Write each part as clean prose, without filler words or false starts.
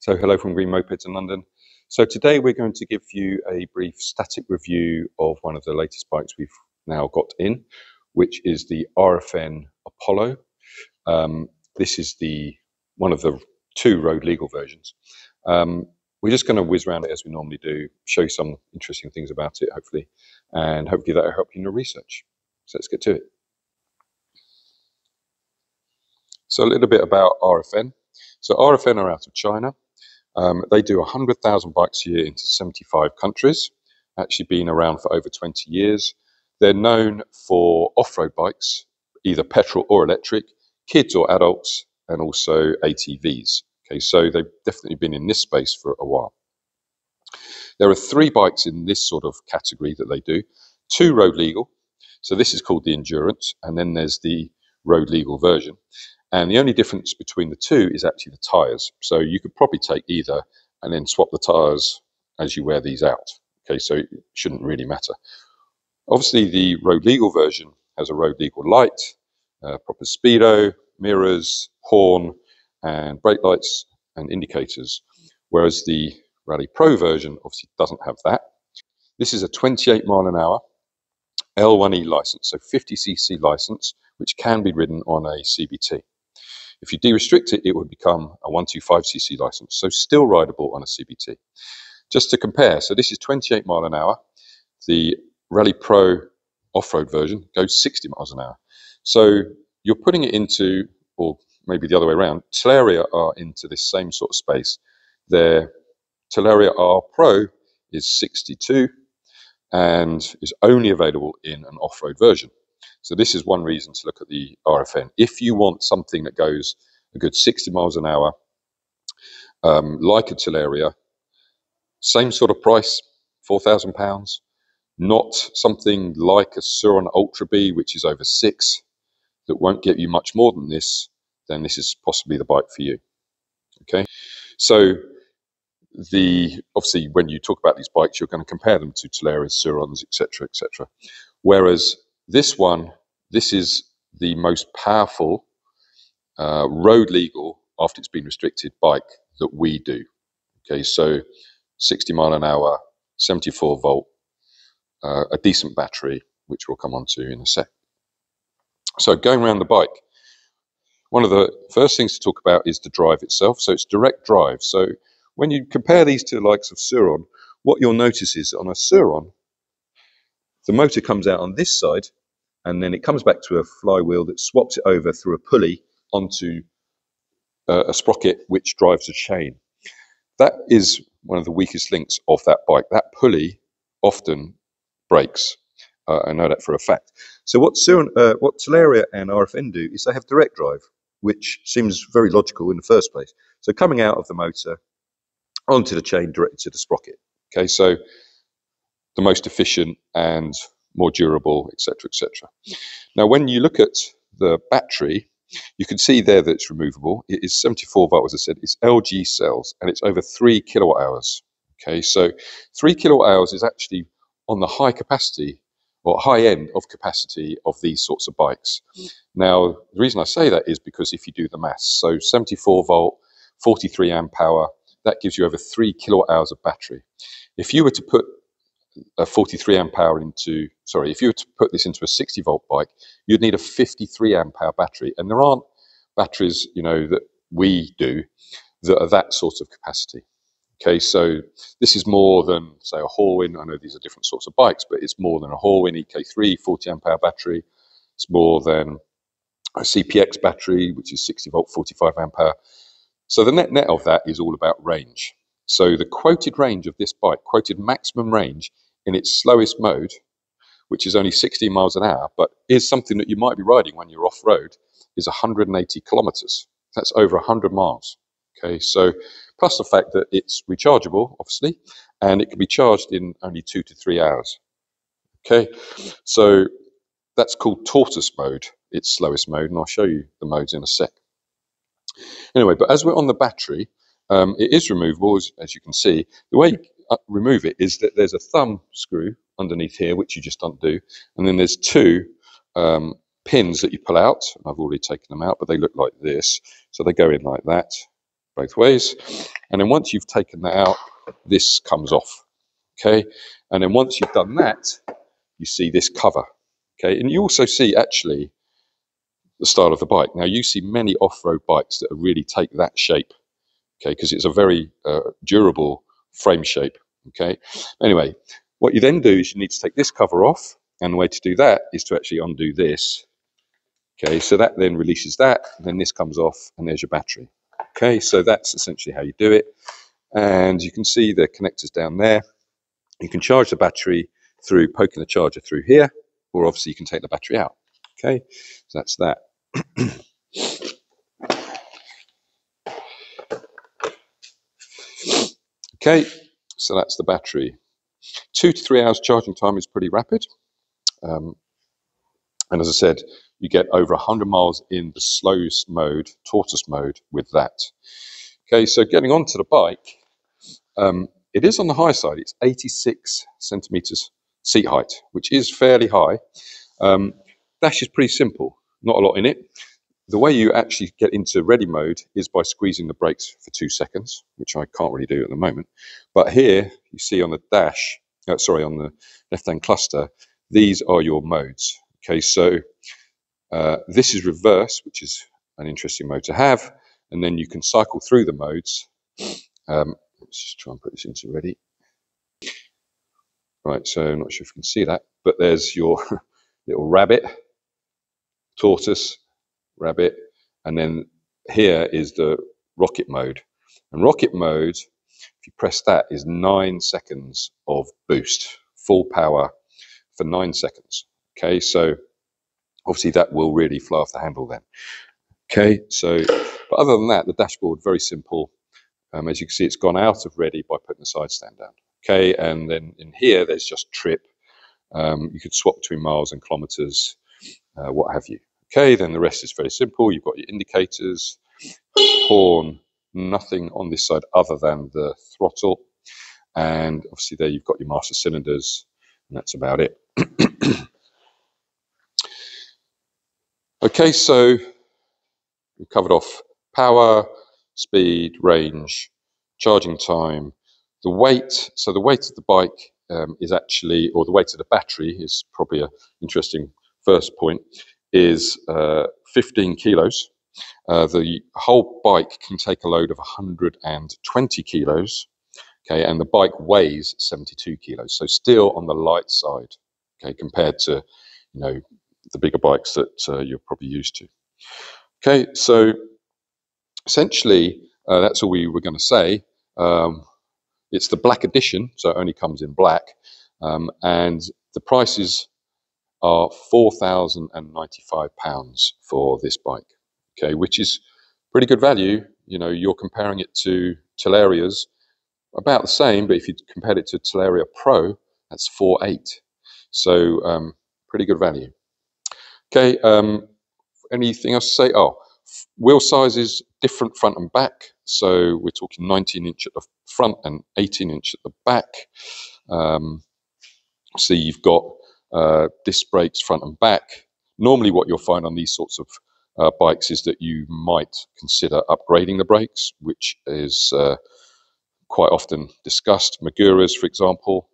So hello from Green Mopeds in London. So today we're going to give you a brief static review of one of the latest bikes we've now got in, which is the RFN Apollo. This is one of the two road legal versions. We're just going to whiz around it as we normally do, show you some interesting things about it, hopefully, and hopefully that will help you in your research. So let's get to it. So a little bit about RFN. So RFN are out of China. They do 100,000 bikes a year into 75 countries, actually been around for over 20 years. They're known for off-road bikes, either petrol or electric, kids or adults, and also ATVs. Okay, so they've definitely been in this space for a while. There are 3 bikes in this sort of category that they do. 2 road legal, so this is called the Endurance, and then there's the road legal version. And the only difference between the 2 is actually the tyres. So you could probably take either and then swap the tyres as you wear these out. Okay, so it shouldn't really matter. Obviously, the road legal version has a road legal light, proper speedo, mirrors, horn, and brake lights and indicators. Whereas the Rally Pro version obviously doesn't have that. This is a 28 mile an hour L1E license, so 50cc license, which can be ridden on a CBT. If you de-restrict it, it would become a 125cc license, so still rideable on a CBT. Just to compare, so this is 28 mile an hour. The Rally Pro off-road version goes 60 miles an hour. So you're putting it into, or maybe the other way around, Talaria are into this same sort of space. Their Talaria R Pro is 62 and is only available in an off-road version. So this is one reason to look at the RFN. If you want something that goes a good 60 miles an hour, like a Talaria, same sort of price, £4,000, not something like a Sur-Ron Ultra B, which is over 6, that won't get you much more than this, then this is possibly the bike for you. Okay, so obviously when you talk about these bikes, you're going to compare them to Talarias, Sur-Rons, etc., etc. Whereas this is the most powerful road legal, after it's been restricted, bike that we do. Okay, so 60 mile an hour, 74 volt, a decent battery, which we'll come on to in a sec. So going around the bike, one of the first things to talk about is the drive itself. So it's direct drive. So when you compare these to the likes of Sur-Ron, what you'll notice is on a Sur-Ron, the motor comes out on this side, and then it comes back to a flywheel that swaps it over through a pulley onto a sprocket which drives a chain. That is one of the weakest links of that bike. That pulley often breaks. I know that for a fact. So what Talaria and RFN do is they have direct drive, which seems very logical in the first place. So coming out of the motor onto the chain directly to the sprocket. Okay, so the most efficient and more durable, etc., etc. Now, when you look at the battery, you can see there that it's removable. It is 74 volt, as I said. It's LG cells, and it's over 3 kilowatt hours. Okay, so 3 kilowatt hours is actually on the high capacity or high end of capacity of these sorts of bikes. Now, the reason I say that is because if you do the maths, so 74 volt, 43 amp power, that gives you over 3 kilowatt hours of battery. If you were to put a 43 amp hour if you were to put this into a 60 volt bike, you'd need a 53 amp hour battery. And there aren't batteries, that we do that are that sort of capacity. Okay, so this is more than, say, a Horwin. I know these are different sorts of bikes, but it's more than a Horwin EK3 40 amp hour battery. It's more than a CPX battery, which is 60 volt, 45 amp hour. So the net of that is all about range. So the quoted range of this bike, quoted maximum range in its slowest mode, which is only 16 miles an hour, but is something that you might be riding when you're off-road, is 180 kilometers. That's over 100 miles. Okay, so plus the fact that it's rechargeable, obviously, and it can be charged in only 2 to 3 hours. Okay, so that's called tortoise mode, its slowest mode, and I'll show you the modes in a sec. Anyway, but as we're on the battery, it is removable, as you can see. The way you remove it is that there's a thumb screw underneath here, which you just undo, and then there's 2 pins that you pull out. I've already taken them out, but they look like this. So they go in like that, both ways. And then once you've taken that out, this comes off. Okay, and then once you've done that, you see this cover. Okay, and you also see actually the style of the bike. Now you see many off-road bikes that really take that shape, okay, because it's a very durable frame shape. Okay, anyway, what you then do is you need to take this cover off, and the way to do that is to actually undo this. Okay, so that then releases that, and then this comes off, and there's your battery. Okay, so that's essentially how you do it. And you can see the connectors down there. You can charge the battery through poking the charger through here, or obviously you can take the battery out. Okay, so that's that. Okay, so that's the battery. 2 to 3 hours charging time is pretty rapid. And as I said, you get over 100 miles in the slowest mode, tortoise mode, with that. Okay, so getting onto the bike, it is on the high side. It's 86 centimeters seat height, which is fairly high. Dash is pretty simple, not a lot in it. The way you actually get into ready mode is by squeezing the brakes for 2 seconds, which I can't really do at the moment. But here you see on the dash, on the left-hand cluster, these are your modes. Okay, so this is reverse, which is an interesting mode to have, and then you can cycle through the modes. Let's just try and put this into ready. Right, so I'm not sure if you can see that, but there's your little rabbit, tortoise, rabbit, and then here is the rocket mode. And rocket mode, if you press that, is 9 seconds of boost, full power for 9 seconds. Okay, so obviously that will really fly off the handle then. Okay, so, but other than that, the dashboard, very simple. As you can see, it's gone out of ready by putting the side stand down. Okay, and then in here, there's just trip. You could swap between miles and kilometers, what have you. Okay, then the rest is very simple. You've got your indicators, horn, nothing on this side other than the throttle. And obviously there you've got your master cylinders, and that's about it. Okay, so we've covered off power, speed, range, charging time, the weight. So the weight of the bike is actually, or the weight of the battery is probably an interesting first point, is 15 kilos. The whole bike can take a load of 120 kilos, okay, and the bike weighs 72 kilos, so still on the light side, okay, compared to, you know, the bigger bikes that you're probably used to. Okay, so essentially that's all we were going to say. It's the black edition, so it only comes in black, and the prices are £4,095 for this bike, okay, which is pretty good value. You know, you're comparing it to Teleria's, about the same, but if you compared it to Teleria Pro, that's 4,800. So pretty good value. Okay, anything else to say? Oh, wheel sizes, different front and back. So we're talking 19-inch at the front and 18-inch at the back. So you've got disc brakes front and back. Normally what you'll find on these sorts of bikes is that you might consider upgrading the brakes, which is quite often discussed. Maguras, for example,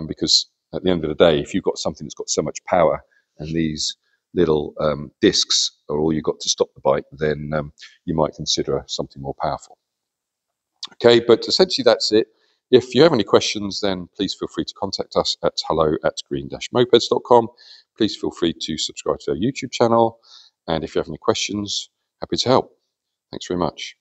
because at the end of the day, if you've got something that's got so much power and these little discs are all you've got to stop the bike, then you might consider something more powerful. Okay, but essentially that's it. If you have any questions, then please feel free to contact us at hello@green-mopeds.com. Please feel free to subscribe to our YouTube channel. And if you have any questions, happy to help. Thanks very much.